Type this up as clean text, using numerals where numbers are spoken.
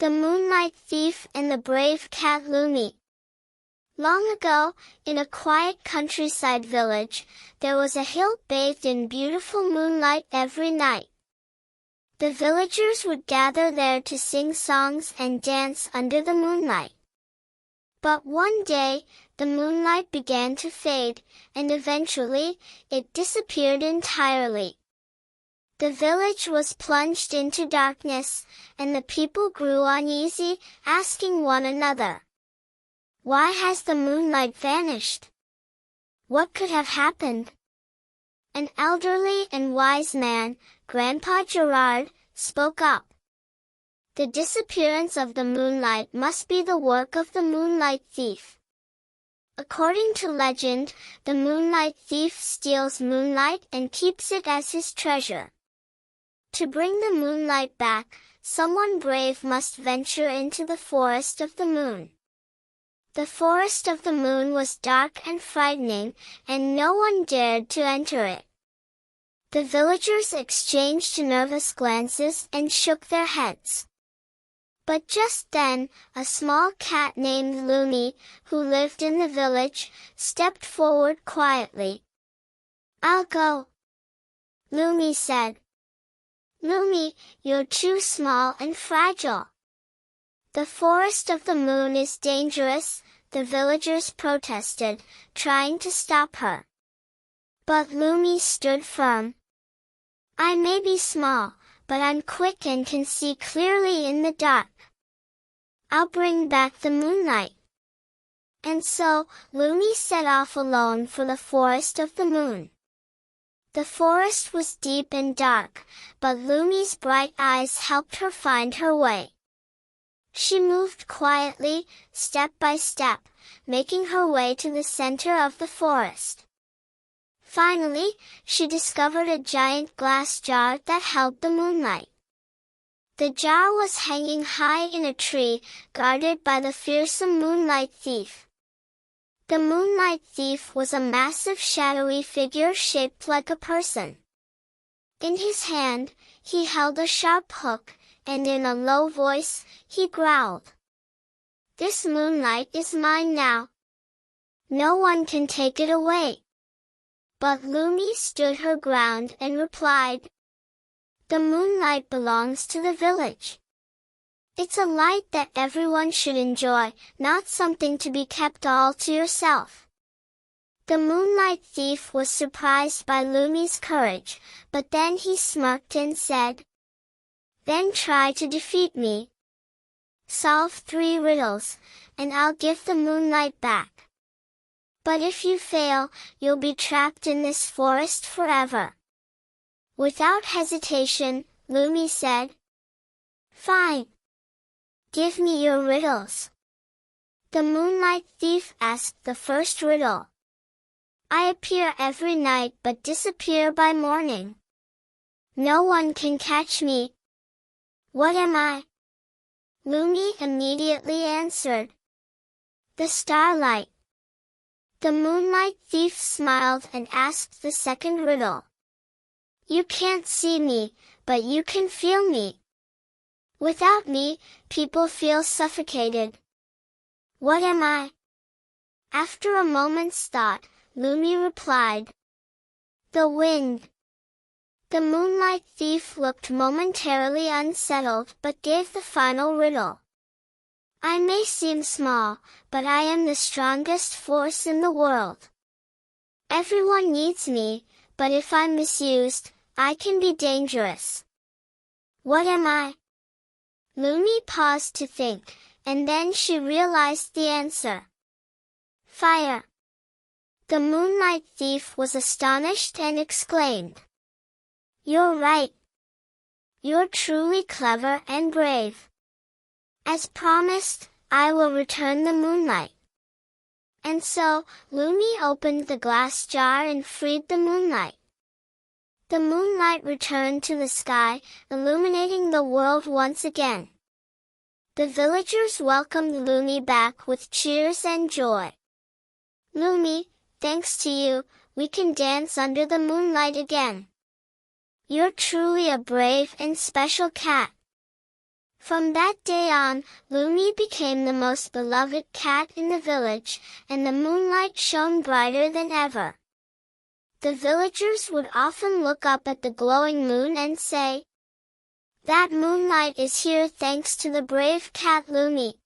The Moonlight Thief and the Brave Cat Lumi. Long ago, in a quiet countryside village, there was a hill bathed in beautiful moonlight every night. The villagers would gather there to sing songs and dance under the moonlight. But one day, the moonlight began to fade, and eventually, it disappeared entirely. The village was plunged into darkness, and the people grew uneasy, asking one another, "Why has the moonlight vanished? What could have happened?" An elderly and wise man, Grandpa Gerard, spoke up. "The disappearance of the moonlight must be the work of the Moonlight Thief. According to legend, the Moonlight Thief steals moonlight and keeps it as his treasure. To bring the moonlight back, someone brave must venture into the forest of the moon." The forest of the moon was dark and frightening, and no one dared to enter it. The villagers exchanged nervous glances and shook their heads. But just then, a small cat named Lumi, who lived in the village, stepped forward quietly. "I'll go," Lumi said. "Lumi, you're too small and fragile. The forest of the moon is dangerous," the villagers protested, trying to stop her. But Lumi stood firm. "I may be small, but I'm quick and can see clearly in the dark. I'll bring back the moonlight." And so, Lumi set off alone for the forest of the moon. The forest was deep and dark, but Lumi's bright eyes helped her find her way. She moved quietly, step by step, making her way to the center of the forest. Finally, she discovered a giant glass jar that held the moonlight. The jar was hanging high in a tree, guarded by the fearsome Moonlight Thief. The Moonlight Thief was a massive shadowy figure shaped like a person. In his hand, he held a sharp hook, and in a low voice, he growled, "This moonlight is mine now. No one can take it away." But Lumi stood her ground and replied, "The moonlight belongs to the village. It's a light that everyone should enjoy, not something to be kept all to yourself." The Moonlight Thief was surprised by Lumi's courage, but then he smirked and said, "Then try to defeat me. Solve 3 riddles, and I'll give the moonlight back. But if you fail, you'll be trapped in this forest forever." Without hesitation, Lumi said, "Fine. Give me your riddles." The Moonlight Thief asked the first riddle. "I appear every night but disappear by morning. No one can catch me. What am I?" Lumi immediately answered, "The starlight." The Moonlight Thief smiled and asked the second riddle. "You can't see me, but you can feel me. Without me, people feel suffocated. What am I?" After a moment's thought, Lumi replied, "The wind." The Moonlight Thief looked momentarily unsettled but gave the final riddle. "I may seem small, but I am the strongest force in the world. Everyone needs me, but if I'm misused, I can be dangerous. What am I?" Lumi paused to think, and then she realized the answer. "Fire." The Moonlight Thief was astonished and exclaimed, "You're right. You're truly clever and brave. As promised, I will return the moonlight." And so, Lumi opened the glass jar and freed the moonlight. The moonlight returned to the sky, illuminating the world once again. The villagers welcomed Lumi back with cheers and joy. "Lumi, thanks to you, we can dance under the moonlight again. You're truly a brave and special cat." From that day on, Lumi became the most beloved cat in the village, and the moonlight shone brighter than ever. The villagers would often look up at the glowing moon and say, "That moonlight is here thanks to the brave cat Lumi."